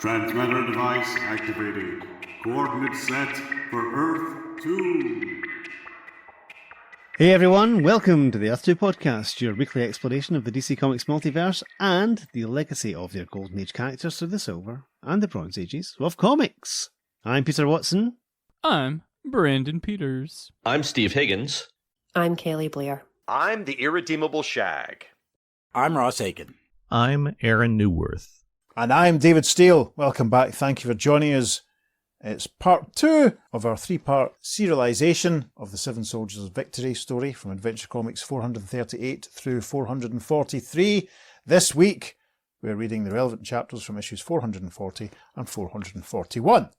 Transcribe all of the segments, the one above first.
Transmitter device activated. Coordinates set for Earth 2. Hey everyone, welcome to the Earth 2 podcast, your weekly exploration of the DC Comics multiverse and the legacy of their Golden Age characters through the Silver and the Bronze Ages of comics. I'm Peter Watson. I'm Brandon Peters. I'm Steve Higgins. I'm Kaylee Blair. I'm the Irredeemable Shag. I'm Ross Aiken. I'm Aaron Newworth. And I'm David Steele. Welcome back. Thank you for joining us. It's part 2 of our 3-part serialization of the Seven Soldiers of Victory story from Adventure Comics 438 through 443. This week, we're reading the relevant chapters from issues 440 and 441.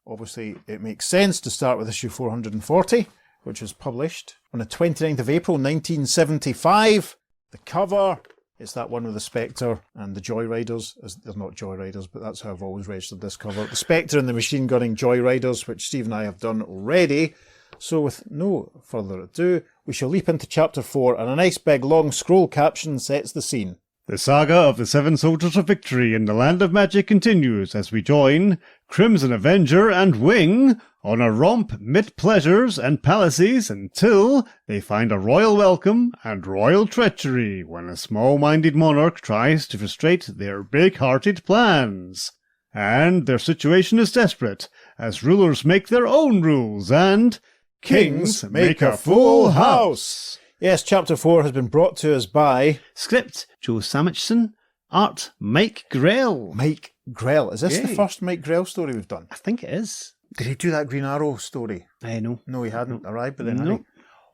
Obviously, it makes sense to start with issue 440, which was published on the 29th of April 1975. The cover, it's that one with the Spectre and the Joyriders. They're not Joyriders, but that's how I've always registered this cover. The Spectre and the machine gunning Joyriders, which Steve and I have done already. So with no further ado, we shall leap into chapter 4, and a nice big long scroll caption sets the scene. The saga of the Seven Soldiers of Victory in the Land of Magic continues as we join Crimson Avenger and Wing on a romp mid pleasures and palaces until they find a royal welcome and royal treachery when a small-minded monarch tries to frustrate their big-hearted plans. And their situation is desperate as rulers make their own rules and kings make a full house. Yes, chapter 4 has been brought to us by... Script, Joe Samachson. Art, Mike Grell. Mike Grell. Is this the Yay. first Mike Grell story we've done? I think it is. Did he do that Green Arrow story? No. No, he hadn't arrived by then, had No. he?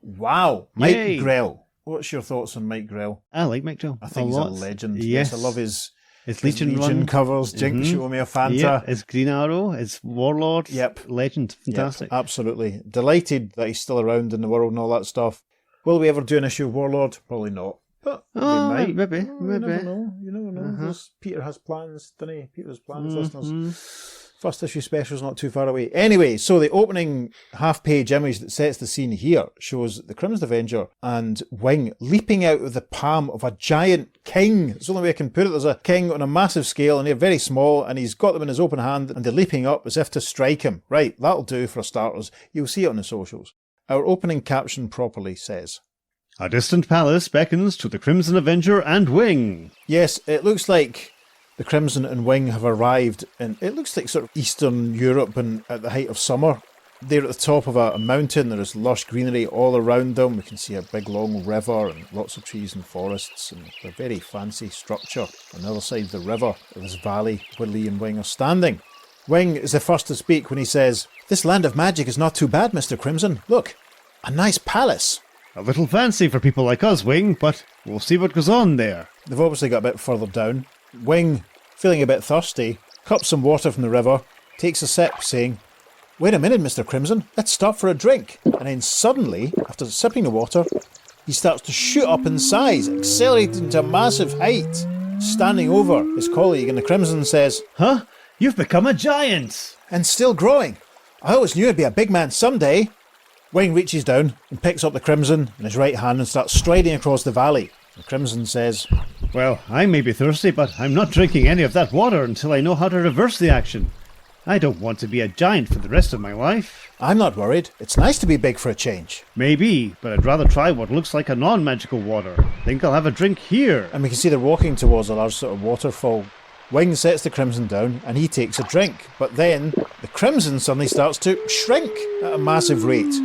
Wow. Mike Yay. Grell. What's your thoughts on Mike Grell? I like Mike Grell. I think he's a legend. Yes. I love his Legion run. covers. Jink, Show Me a Fanta. Yeah, his Green Arrow, his Warlord. Yep. Legend. Fantastic. Yep, absolutely. Delighted that he's still around in the world and all that stuff. Will we ever do an issue of Warlord? Probably not. But we might. Maybe. You never know. You never know. Peter has plans, doesn't he? Peter's plans, listeners. First issue special's not too far away. Anyway, so the opening half-page image that sets the scene here shows the Crimson Avenger and Wing leaping out of the palm of a giant king. It's the only way I can put it. There's a king on a massive scale and they're very small and he's got them in his open hand and they're leaping up as if to strike him. Right, that'll do for starters. You'll see it on the socials. Our opening caption properly says... A distant palace beckons to the Crimson Avenger and Wing. Yes, it looks like the Crimson and Wing have arrived in, it looks like sort of Eastern Europe and at the height of summer. They're at the top of a mountain, there is lush greenery all around them. We can see a big long river and lots of trees and forests and a very fancy structure on the other side of the river, of this valley where Lee and Wing are standing. Wing is the first to speak when he says, "This land of magic is not too bad, Mr. Crimson. Look, a nice palace." A little fancy for people like us, Wing, but we'll see what goes on there. They've obviously got a bit further down. Wing, feeling a bit thirsty, cups some water from the river, takes a sip, saying, "Wait a minute, Mr. Crimson, let's stop for a drink." And then suddenly, after sipping the water, he starts to shoot up in size, accelerating to a massive height. Standing over his colleague, and the Crimson says, Huh? You've become a giant! "And still growing. I always knew I'd be a big man someday." Wing reaches down and picks up the Crimson in his right hand and starts striding across the valley. The Crimson says, Well, I may be thirsty, but I'm not drinking any of that water until I know how to reverse the action. I don't want to be a giant for the rest of my life. "I'm not worried. It's nice to be big for a change." Maybe, but I'd rather try what looks like a non-magical water. Think I'll have a drink here. And we can see they're walking towards a large sort of waterfall. Wing sets the Crimson down and he takes a drink. But then the Crimson suddenly starts to shrink at a massive rate.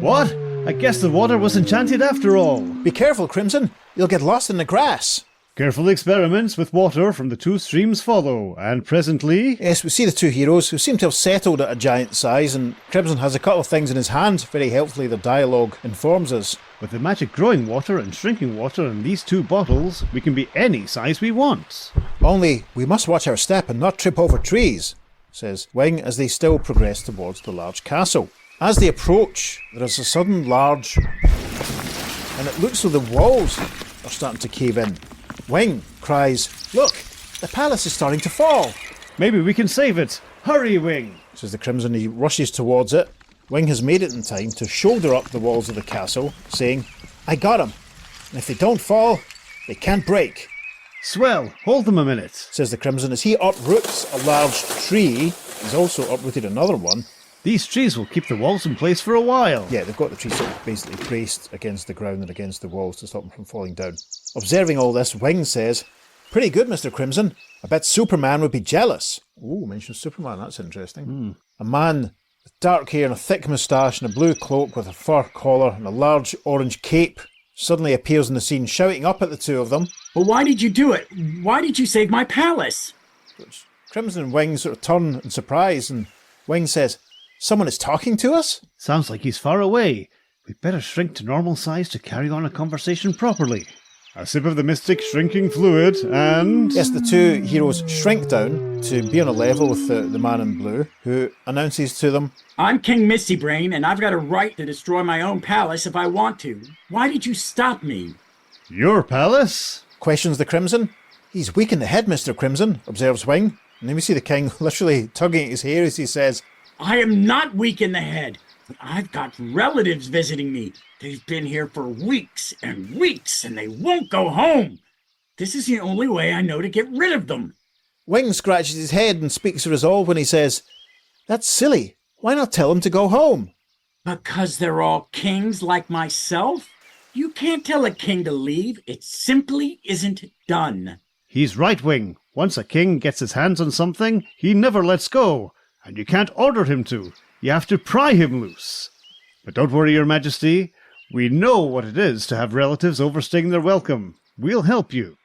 What? I guess the water was enchanted after all. "Be careful, Crimson. You'll get lost in the grass." Careful experiments with water from the two streams follow, and presently... Yes, we see the two heroes who seem to have settled at a giant size, and Crimson has a couple of things in his hand. Very helpfully, their dialogue informs us. With the magic growing water and shrinking water in these two bottles, we can be any size we want. "Only, we must watch our step and not trip over trees," says Wing as they still progress towards the large castle. As they approach, there is a sudden large... and it looks as though the walls are starting to cave in. Wing cries, "Look, the palace is starting to fall." Maybe we can save it. Hurry, Wing! Says the Crimson. He rushes towards it. Wing has made it in time to shoulder up the walls of the castle, saying, "I got him, and if they don't fall, they can't break." Swell, hold them a minute. says the Crimson, as he uproots a large tree. He's also uprooted another one. These trees will keep the walls in place for a while. Yeah, they've got the trees sort of basically braced against the ground and against the walls to stop them from falling down. Observing all this, Wing says, "Pretty good, Mr. Crimson. I bet Superman would be jealous." Ooh, mentions Superman, that's interesting. A man with dark hair and a thick moustache and a blue cloak with a fur collar and a large orange cape suddenly appears on the scene, shouting up at the two of them. But why did you do it? Why did you save my palace? Which Crimson and Wing sort of turn in surprise, and Wing says, "Someone is talking to us?" Sounds like he's far away. We'd better shrink to normal size to carry on a conversation properly. A sip of the mystic shrinking fluid, and... Yes, the two heroes shrink down to be on a level with the man in blue, who announces to them, I'm King Mistybrain, and I've got a right to destroy my own palace if I want to. Why did you stop me? Your palace? questions the Crimson. "He's weak in the head, Mr. Crimson," observes Wing. And then we see the King literally tugging at his hair as he says, I am not weak in the head, but I've got relatives visiting me. They've been here for weeks and weeks, and they won't go home. This is the only way I know to get rid of them. Wing scratches his head and speaks resolve when he says, "That's silly. Why not tell him to go home?" Because they're all kings like myself? You can't tell a king to leave. It simply isn't done. He's right, Wing. Once a king gets his hands on something, he never lets go. And you can't order him to. You have to pry him loose. But don't worry, Your Majesty. We know what it is to have relatives overstaying their welcome. We'll help you.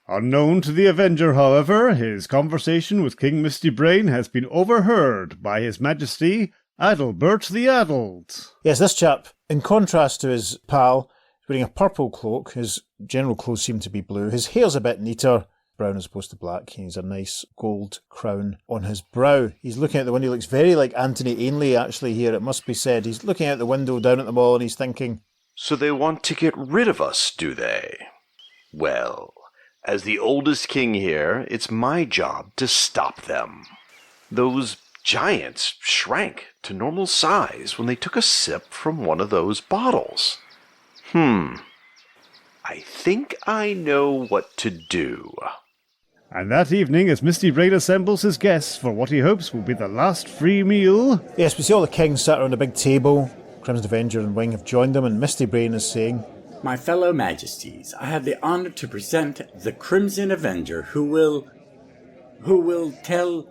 Unknown to the Avenger, however, his conversation with King Mistybrain has been overheard by His Majesty Adalbert the Addled. Yes, this chap, in contrast to his pal, is wearing a purple cloak. His general clothes seem to be blue. His hair's a bit neater, brown as opposed to black. He's a nice gold crown on his brow. He's looking out the window. He looks very like Anthony Ainley, actually, here, it must be said. He's looking out the window down at them all and he's thinking, So they want to get rid of us, do they? Well, as the oldest king here, it's my job to stop them. Those giants shrank to normal size when they took a sip from one of those bottles. I think I know what to do. And that evening, as Mistybrain assembles his guests for what he hopes will be the last free meal... Yes, we see all the kings sat around a big table. Crimson Avenger and Wing have joined them, and Mistybrain is saying, My fellow majesties, I have the honor to present the Crimson Avenger who will tell...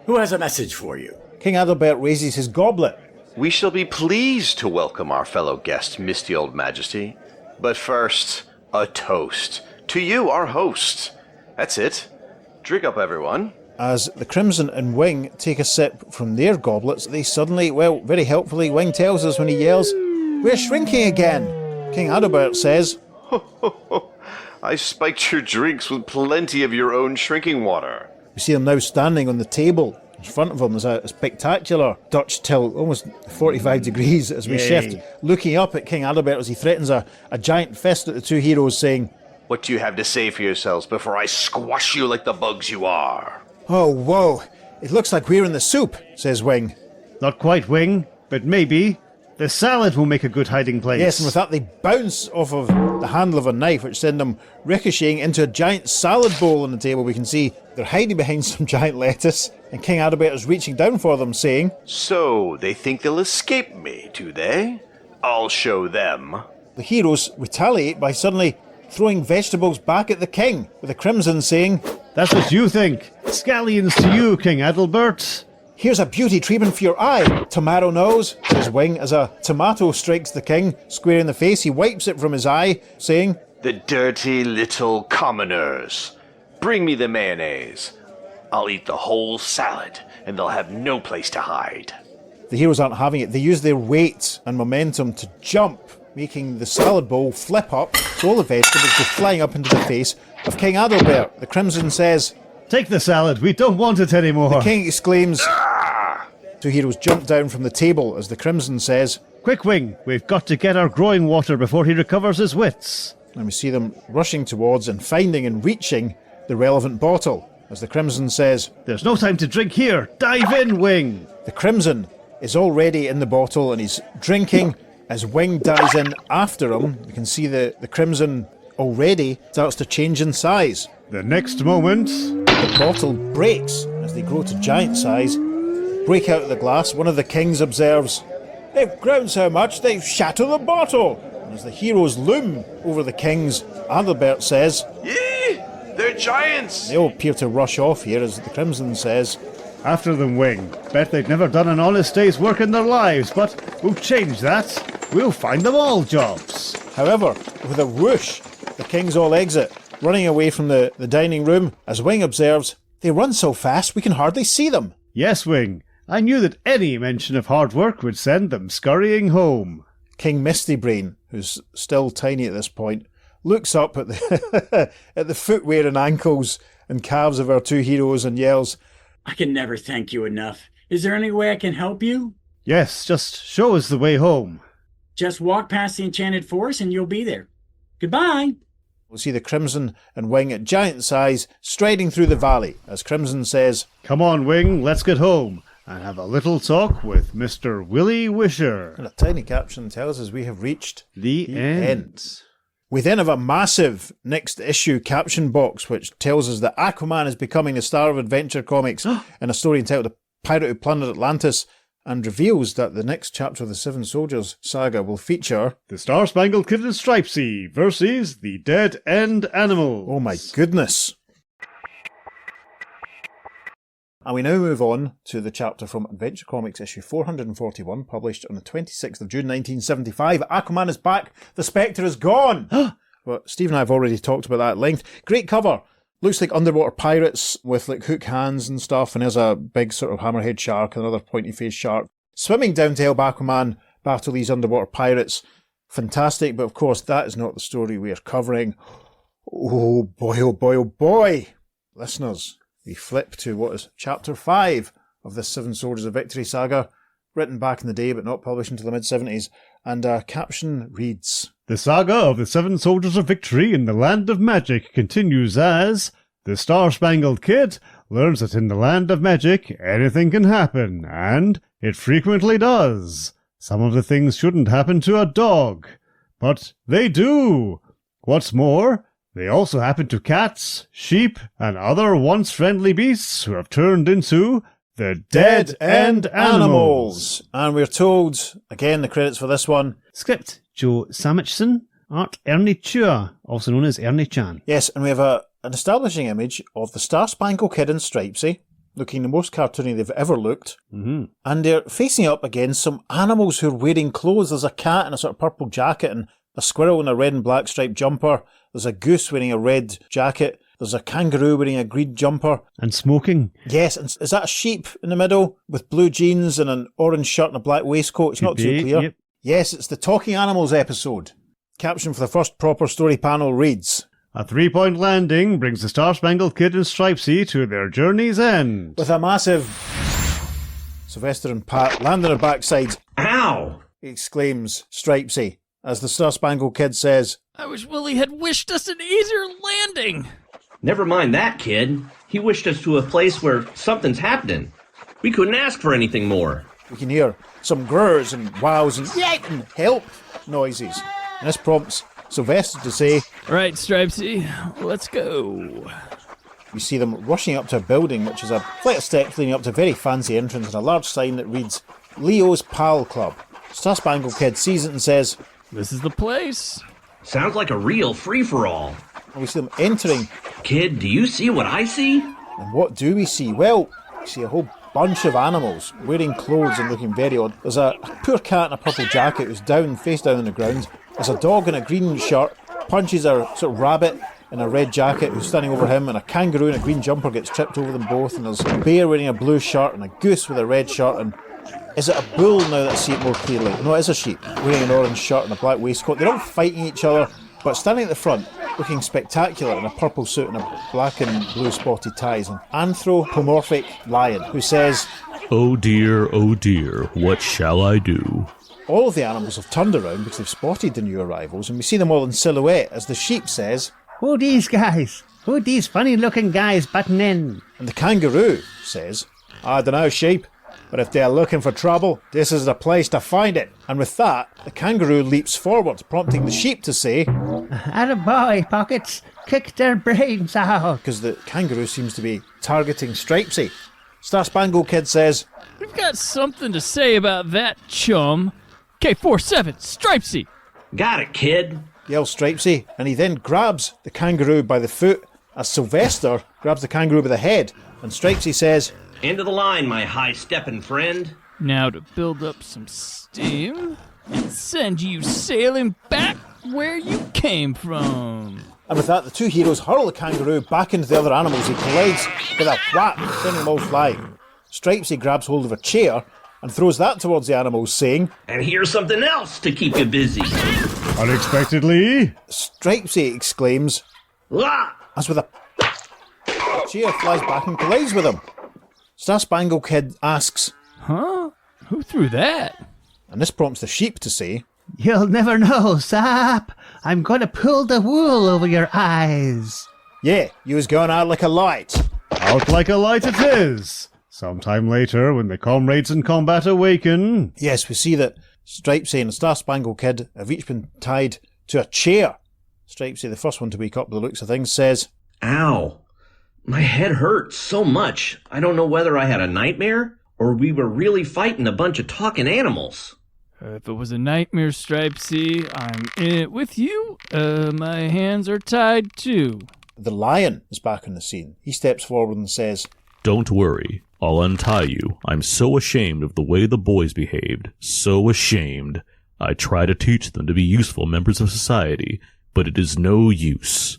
who has a message for you? King Adalbert raises his goblet. We shall be pleased to welcome our fellow guest, Misty Old Majesty. But first, a toast to you, our host. That's it. Drink up, everyone. As the Crimson and Wing take a sip from their goblets, they suddenly, well, very helpfully, Wing tells us when he yells, "We're shrinking again!" King Adalbert says, I spiked your drinks with plenty of your own shrinking water. We see them now standing on the table. In front of them is a spectacular Dutch tilt, almost 45 degrees as we shift, looking up at King Adalbert as he threatens a giant fist at the two heroes, saying, What do you have to say for yourselves before I squash you like the bugs you are? "Oh, whoa, it looks like we're in the soup," says Wing. Not quite, Wing, but maybe. The salad will make a good hiding place. Yes, and with that they bounce off of the handle of a knife, which send them ricocheting into a giant salad bowl on the table. We can see they're hiding behind some giant lettuce, and King Adalbert is reaching down for them, saying, So, they think they'll escape me, do they? I'll show them. The heroes retaliate by suddenly throwing vegetables back at the king, with the Crimson saying, That's what you think. Scallions to you, King Adalbert. "Here's a beauty treatment for your eye, tomato nose," says Wing, as a tomato strikes the king square in the face. He wipes it from his eye, saying, The dirty little commoners. Bring me the mayonnaise. I'll eat the whole salad, and they'll have no place to hide. The heroes aren't having it. They use their weight and momentum to jump, making the salad bowl flip up, so all the vegetables go flying up into the face of King Adalbert. The Crimson says, Take the salad, we don't want it anymore. the king exclaims. Two heroes jump down from the table as the Crimson says, Quick, Wing, we've got to get our growing water before he recovers his wits. and we see them rushing towards and finding and reaching the relevant bottle. As the Crimson says, There's no time to drink here. Dive in, Wing. the Crimson is already in the bottle and he's drinking as Wing dives in after him. You can see the Crimson already starts to change in size. The next moment, The bottle breaks as they grow to giant size. Break out of the glass, one of the kings observes, "They've grown so much they've shattered the bottle." And as the heroes loom over the kings, Adalbert says, Yee! They're giants! they all appear to rush off here as the Crimson says, after them, Wing. Bet they'd never done an honest day's work in their lives, but we'll change that. We'll find them all jobs. However, with a whoosh, the kings all exit, running away from the dining room. As Wing observes, "They run so fast we can hardly see them." Yes, Wing. I knew that any mention of hard work would send them scurrying home. King Mistybrain, who's still tiny at this point, looks up at the at the footwear and ankles and calves of our two heroes and yells, I can never thank you enough. Is there any way I can help you? Yes, just show us the way home. Just walk past the enchanted forest and you'll be there. Goodbye. We'll see the Crimson and Wing at giant size striding through the valley as Crimson says, Come on, Wing, let's get home and have a little talk with Mr. Willie Wisher. and a tiny caption tells us we have reached The end. end. We then have a massive next issue caption box which tells us that Aquaman is becoming the star of Adventure Comics in a story entitled The Pirate Who Plundered Atlantis, and reveals that the next chapter of the Seven Soldiers saga will feature, The Star-Spangled Kid and Stripesy versus the Dead End Animals. oh my goodness. And we now move on to the chapter from Adventure Comics issue 441, published on the 26th of June 1975. Aquaman is back, the Spectre is gone! Well, Steve and I have already talked about that at length. Great cover! Looks like underwater pirates with like hook hands and stuff, and there's a big sort of hammerhead shark and another pointy-faced shark swimming down to help Aquaman battle these underwater pirates. Fantastic, but of course that is not the story we are covering. Oh boy, oh boy, oh boy! Listeners, we flip to what is chapter 5 of this Seven Soldiers of Victory saga, written back in the day but not published until the mid-70s, and our caption reads, The saga of the Seven Soldiers of Victory in the Land of Magic continues as the Star-Spangled Kid learns that in the Land of Magic anything can happen, and it frequently does. Some of the things shouldn't happen to a dog, but they do. What's more, they also happen to cats, sheep, and other once friendly beasts who have turned into the Dead End Animals. And we're told, again the credits for this one, Script, Joe Samachson. Art, Ernie Chua, also known as Ernie Chan. yes, and we have an establishing image of the Star-Spangled Kid and Stripesy, looking the most cartoony they've ever looked. Mm-hmm. And they're facing up against some animals who are wearing clothes. There's a cat in a sort of purple jacket and a squirrel in a red and black striped jumper. There's a goose wearing a red jacket. There's a kangaroo wearing a green jumper. And smoking. Yes, and is that a sheep in the middle with blue jeans and an orange shirt and a black waistcoat? It's not too clear. Yep. Yes, it's the Talking Animals episode. Caption for the first proper story panel reads, A 3-point landing brings the Star-Spangled Kid and Stripesy to their journey's end. with a massive... Sylvester and Pat land on their backsides, Ow! exclaims Stripesy, as the Star-Spangled Kid says, I wish Willie had wished us an easier landing. Never mind that, kid. He wished us to a place where something's happening. We couldn't ask for anything more. we can hear some grrrs and wows and yip and help noises. And this prompts Sylvester to say, Right, Stripesy, let's go. we see them rushing up to a building which is a flight of steps leading up to a very fancy entrance and a large sign that reads, Leo's Pal Club. Star-Spangled Kid sees it and says, This is the place. Sounds like a real free-for-all. and we see them entering. Kid, do you see what I see? And what do we see? Well, we see a whole bunch of animals wearing clothes and looking very odd. There's a poor cat in a purple jacket who's down, face down on the ground. There's a dog in a green shirt, punches a sort of rabbit in a red jacket who's standing over him, and a kangaroo in a green jumper gets tripped over them both, and there's a bear wearing a blue shirt and a goose with a red shirt, and is it a bull now that I see it more clearly? No, it is a sheep wearing an orange shirt and a black waistcoat. They're all fighting each other, but standing at the front, looking spectacular in a purple suit and a black and blue spotted ties, an anthropomorphic lion who says, Oh dear, what shall I do? all of the animals have turned around because they've spotted the new arrivals, and we see them all in silhouette as the sheep says, Who these guys? Who these funny looking guys butting in? and the kangaroo says, I dunno, sheep. But if they're looking for trouble, this is the place to find it. And with that, the kangaroo leaps forward, prompting the sheep to say, Attaboy, Pockets. Kick their brains out. because the kangaroo seems to be targeting Stripesy. Star Spangled Kid says, We've got something to say about that, chum. K47, Stripesy. Got it, kid. yells Stripesy, and he then grabs the kangaroo by the foot as Sylvester grabs the kangaroo by the head. And Stripesy says, End of the line, my high-stepping friend. Now to build up some steam and send you sailing back where you came from. and with that, the two heroes hurl the kangaroo back into the other animals. He collides with a whap, sending them all flying. Stripesy grabs hold of a chair and throws that towards the animals, saying, And here's something else to keep you busy. Unexpectedly, Stripesy exclaims, Ah! as with a chair flies back and collides with him. Star Spangled Kid asks, Huh? Who threw that? and this prompts the sheep to say, You'll never know, Sap. I'm going to pull the wool over your eyes. Yeah, you was going out like a light. out like a light it is. Sometime later, when the comrades in combat awaken, Yes, we see that Stripesy and the Star Spangled Kid have each been tied to a chair. Stripesy, the first one to wake up by the looks of things, says, Ow. My head hurts so much. I don't know whether I had a nightmare or we were really fighting a bunch of talking animals. If it was a nightmare, Stripesy, I'm in it with you. My hands are tied too. The lion is back on the scene. He steps forward and says, Don't worry, I'll untie you. I'm so ashamed of the way the boys behaved. So ashamed. I try to teach them to be useful members of society, but it is no use.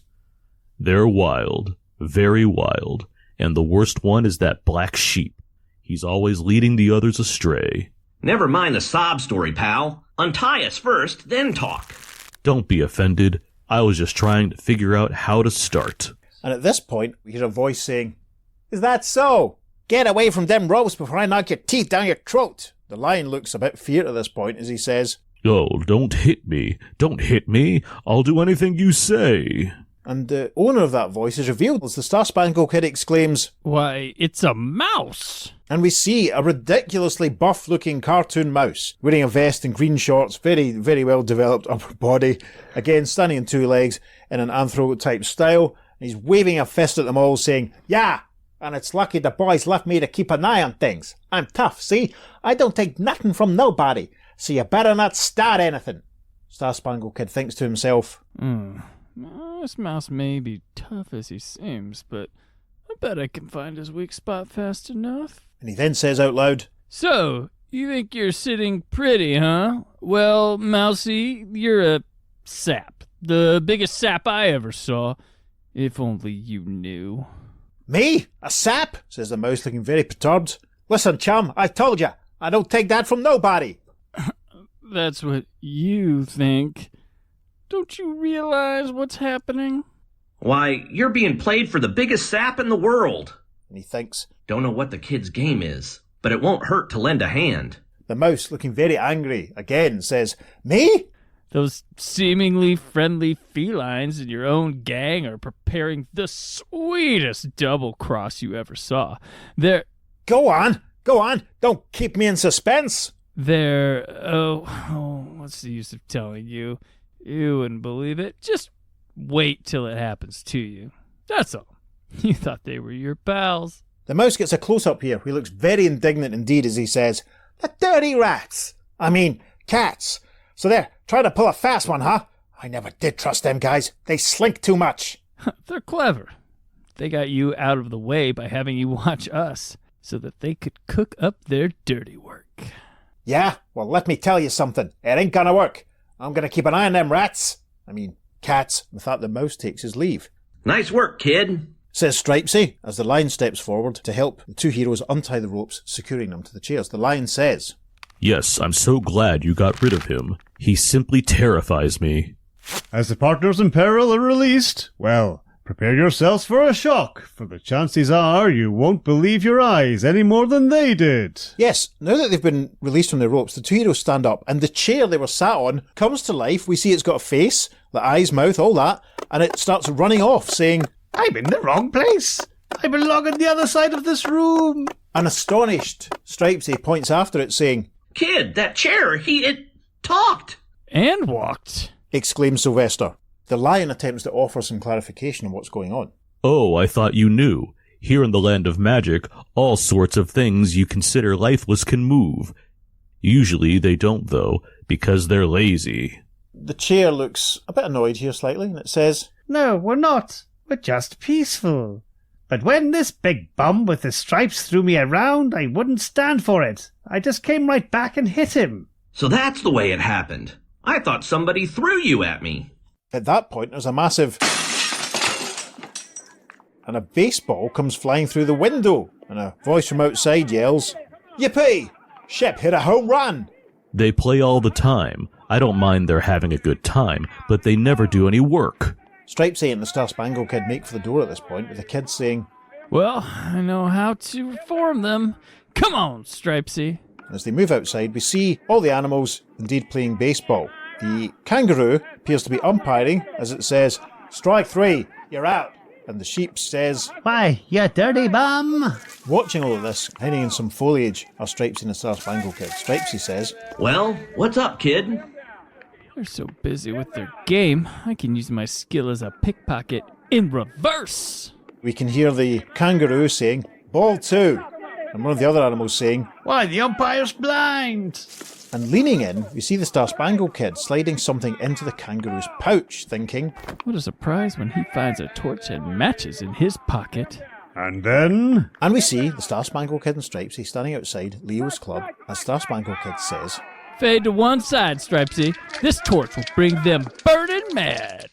They're wild, very wild, and the worst one is that black sheep. He's always leading the others astray. Never mind the sob story, pal. Untie us first, then talk. Don't be offended. I was just trying to figure out how to start. and at this point, we hear a voice saying, Is that so? Get away from them ropes before I knock your teeth down your throat. The lion looks a bit feared at this point as he says, Oh, don't hit me. Don't hit me. I'll do anything you say. and the owner of that voice is revealed as the Star Spangled Kid exclaims, Why, it's a mouse. and we see a ridiculously buff-looking cartoon mouse wearing a vest and green shorts, very, very well-developed upper body, again standing on two legs in an anthro-type style. And he's waving a fist at them all, saying, Yeah, and it's lucky the boys left me to keep an eye on things. I'm tough, see? I don't take nothing from nobody, so you better not start anything. Star Spangled Kid thinks to himself, This mouse may be tough as he seems, but I bet I can find his weak spot fast enough. and he then says out loud, So, you think you're sitting pretty, huh? Well, Mousy, you're a sap. The biggest sap I ever saw. If only you knew. Me? A sap? Says the mouse, looking very perturbed. Listen, chum, I told you, I don't take that from nobody. That's what you think. Don't you realize what's happening? Why, you're being played for the biggest sap in the world. And he thinks, Don't know what the kid's game is, but it won't hurt to lend a hand. the mouse, looking very angry, again says, Me? Those seemingly friendly felines in your own gang are preparing the sweetest double cross you ever saw. They're Go on, don't keep me in suspense. what's the use of telling you? You wouldn't believe it. Just wait till it happens to you. That's all. You thought they were your pals. The mouse gets a close-up here. He looks very indignant indeed as he says, The dirty rats. I mean, cats. So there, try to pull a fast one, huh? I never did trust them guys. They slink too much. They're clever. They got you out of the way by having you watch us so that they could cook up their dirty work. Yeah? Well, let me tell you something. It ain't gonna work. I'm gonna keep an eye on them rats. I mean, cats. With that, the mouse takes his leave. Nice work, kid. Says Stripesy, as the lion steps forward to help the two heroes untie the ropes, securing them to the chairs. The lion says, Yes, I'm so glad you got rid of him. He simply terrifies me. as the partners in peril are released, well, prepare yourselves for a shock, for the chances are you won't believe your eyes any more than they did. Yes, now that they've been released from their ropes, the two heroes stand up, and the chair they were sat on comes to life. We see it's got a face, the eyes, mouth, all that, and it starts running off, saying, I'm in the wrong place. I belong on the other side of this room. An astonished Stripesy points after it saying, Kid, that chair, it talked. And walked. exclaims Sylvester. The lion attempts to offer some clarification on what's going on. Oh, I thought you knew. Here in the land of magic, all sorts of things you consider lifeless can move. Usually they don't, though, because they're lazy. The chair looks a bit annoyed here slightly, and it says, No, we're not. We're just peaceful. But when this big bum with the stripes threw me around, I wouldn't stand for it. I just came right back and hit him. So that's the way it happened. I thought somebody threw you at me. At that point, there's a massive... and a baseball comes flying through the window, and a voice from outside yells, Yippee! Shep hit a home run! They play all the time. I don't mind they're having a good time, but they never do any work. Stripesy and the Star Spangled Kid make for the door at this point, with the kid saying, Well, I know how to reform them. Come on, Stripesy. as they move outside, we see all the animals indeed playing baseball. The kangaroo appears to be umpiring, as it says, Strike 3, you're out. And the sheep says, Why, you dirty bum. watching all of this, hiding in some foliage, are Stripesy and the Star Spangled Kid. Stripesy says, Well, what's up, kid? They're so busy with their game, I can use my skill as a pickpocket in reverse. we can hear the kangaroo saying, Ball 2. And one of the other animals saying, Why, the umpire's blind. and leaning in, we see the Star Spangled Kid sliding something into the kangaroo's pouch, thinking, What a surprise when he finds a torch and matches in his pocket. And then... and we see the Star Spangled Kid and Stripesy standing outside Leo's club, as Star Spangled Kid says, Fade to one side, Stripesy. This torch will bring them burning mad.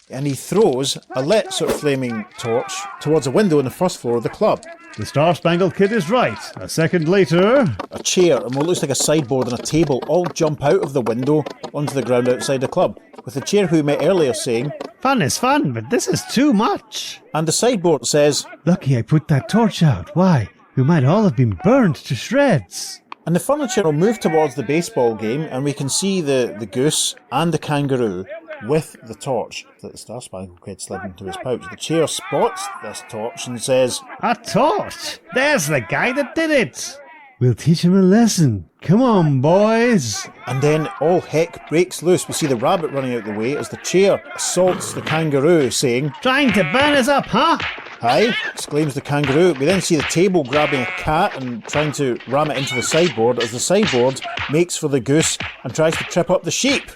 and he throws a lit sort of flaming torch towards a window on the first floor of the club. The Star Spangled Kid is right. A second later... A chair and what looks like a sideboard and a table all jump out of the window onto the ground outside the club, with the chair who we met earlier saying, Fun is fun, but this is too much. and the sideboard says, Lucky I put that torch out. Why, we might all have been burned to shreds. and the furniture will move towards the baseball game, and we can see the goose and the kangaroo with the torch that the Star Spangled Kid slid into his pouch. The chair spots this torch and says, A torch? There's the guy that did it. We'll teach him a lesson. Come on, boys. and then all heck breaks loose. We see the rabbit running out the way as the chair assaults the kangaroo, saying, Trying to burn us up, huh? Hi, exclaims the kangaroo. We then see the table grabbing a cat and trying to ram it into the sideboard as the sideboard makes for the goose and tries to trip up the sheep.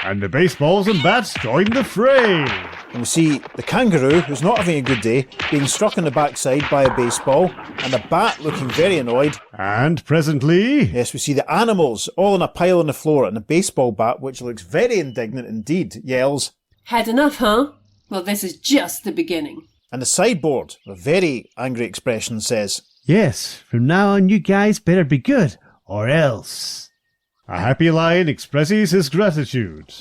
And the baseballs and bats join the fray. And we see the kangaroo, who's not having a good day, being struck in the backside by a baseball, and the bat looking very annoyed. And presently... Yes, we see the animals all in a pile on the floor, and the baseball bat, which looks very indignant indeed, yells, Had enough, huh? Well, this is just the beginning. and the sideboard, with a very angry expression, says, Yes, from now on you guys better be good, or else. A happy lion expresses his gratitude.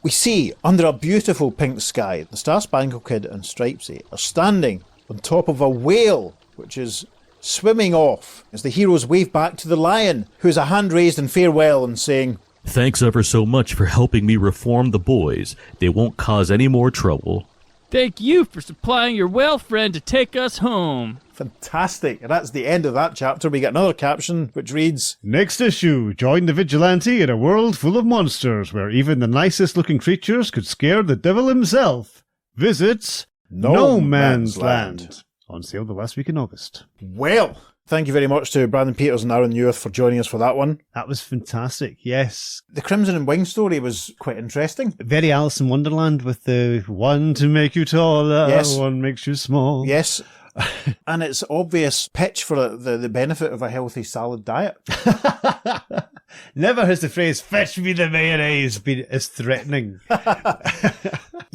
We see, under a beautiful pink sky, the Star Spangled Kid and Stripesy are standing on top of a whale, which is swimming off, as the heroes wave back to the lion, who has a hand raised in farewell and saying, Thanks ever so much for helping me reform the boys. They won't cause any more trouble. Thank you for supplying your whale friend to take us home. Fantastic. And that's the end of that chapter. We get another caption which reads, Next issue, join the vigilante in a world full of monsters where even the nicest looking creatures could scare the devil himself. Visit No Man's Land. On sale the last week in August. Well, thank you very much to Brandon Peters and Aaron Newth for joining us for that one. That was fantastic, yes. The Crimson and Wing story was quite interesting. Very Alice in Wonderland with the one to make you taller, Yes. one makes you small. Yes. And it's obvious pitch for the benefit of a healthy salad diet. Never has the phrase, fetch me the mayonnaise, been as threatening.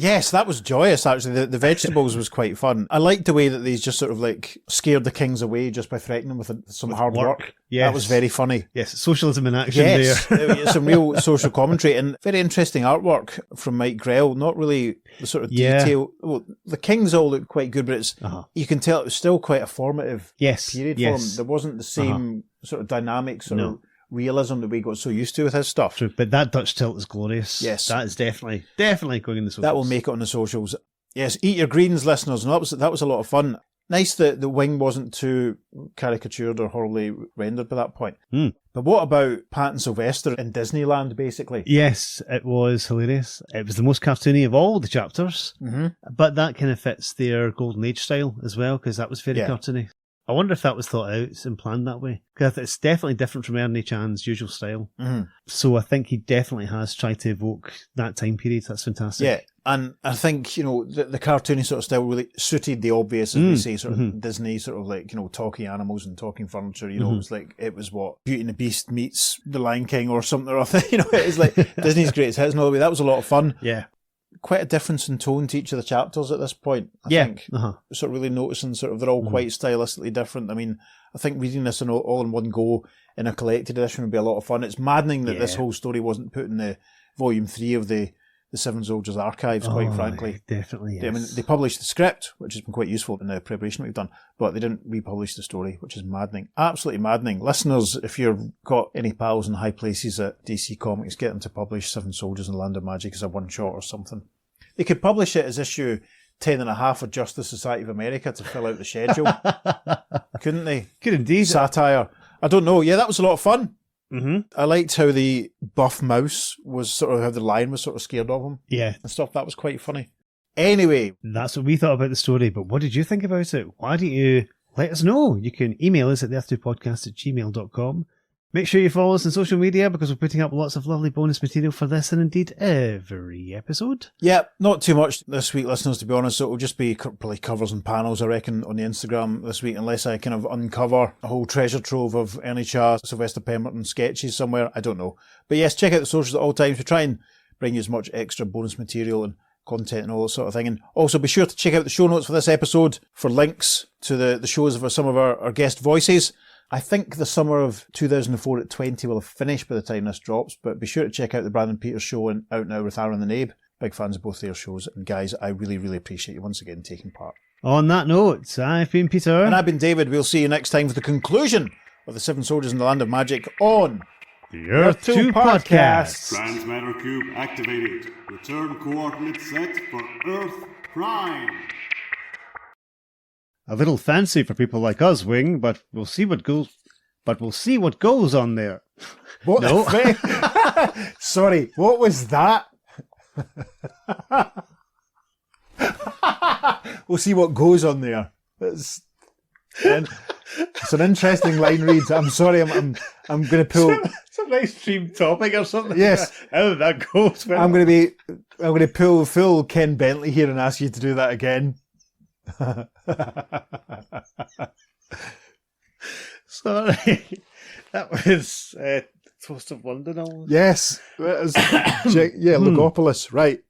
Yes, that was joyous, actually. The vegetables was quite fun. I liked the way that they just sort of like scared the kings away just by threatening them with some hard work. Yes. That was very funny. Yes, socialism in action Yes, there. some real social commentary and very interesting artwork from Mike Grell. Not really the sort of Yeah. detail. Well, the kings all look quite good, but it's you can tell it was still quite a formative Yes, period for yes. him. There wasn't the same sort of dynamics or No. realism that we got so used to with his stuff. True, but that Dutch tilt is glorious. Yes. That is definitely going in the socials. That will make it on the socials. Yes, eat your greens, listeners. And that was a lot of fun. Nice that the Wing wasn't too caricatured or horribly rendered by that point. Hmm. But what about Pat and Sylvester in Disneyland, basically? Yes, it was hilarious. It was the most cartoony of all the chapters, but that kind of fits their Golden Age style as well, because that was very cartoony. I wonder if that was thought out and planned that way. Because it's definitely different from Ernie Chan's usual style. So I think he definitely has tried to evoke that time period. That's fantastic. Yeah, and I think, the cartoony sort of style really suited the obvious, as we say, sort of Disney, sort of like, talking animals and talking furniture. It was what Beauty and the Beast meets The Lion King or something or other. It's like Disney's greatest hits and all the way. That was a lot of fun. Yeah. Quite a difference in tone to each of the chapters at this point, I think. Sort of really noticing sort of they're all quite stylistically different. I mean, I think reading this all in one go in a collected edition would be a lot of fun. It's maddening that this whole story wasn't put in the volume 3 of the Seven Soldiers archives, quite frankly. Definitely, yes. I mean, they published the script, which has been quite useful in the preparation we've done, but they didn't republish the story, which is maddening. Absolutely maddening. Listeners, if you've got any pals in high places at DC Comics, get them to publish Seven Soldiers in the Land of Magic as a one-shot or something. They could publish it as issue 10.5 of Justice Society of America to fill out the schedule. Couldn't they? Could indeed. Satire. I don't know. Yeah, that was a lot of fun. Mm-hmm. I liked how the buff mouse was sort of, how the lion was sort of scared of him. Yeah. And stuff. That was quite funny. Anyway. That's what we thought about the story, but what did you think about it? Why don't you let us know? You can email us at theearth2podcast@gmail.com. Make sure you follow us on social media because we're putting up lots of lovely bonus material for this and indeed every episode. Yeah, not too much this week, listeners, to be honest. So it'll just be probably covers and panels, I reckon, on the Instagram this week, unless I kind of uncover a whole treasure trove of Ernie Cha, Sylvester Pemberton sketches somewhere. I don't know. But yes, check out the socials at all times. We try and bring you as much extra bonus material and content and all that sort of thing. And also be sure to check out the show notes for this episode for links to the shows of some of our guest voices. I think the summer of 2004 at 20 will have finished by the time this drops, but be sure to check out the Brandon Peters show and Out Now with Aaron and Abe. Big fans of both their shows. And guys, I really, really appreciate you once again taking part. On that note, I've been Peter. And I've been David. We'll see you next time for the conclusion of the Seven Soldiers in the Land of Magic on the Earth 2 Podcast. Transmatter cube activated. Return coordinates set for Earth Prime. A little fancy for people like us, Wing, but we'll see what goes. But we'll see what goes on there. What? No. Sorry, what was that? We'll see what goes on there. It's an interesting line read. I'm sorry, I'm going to pull. It's a nice dream topic or something. Yes, how that goes. Well. I'm going to pull full Ken Bentley here and ask you to do that again. Sorry, that was Toast of London. Almost. Yes, yeah, Logopolis, right.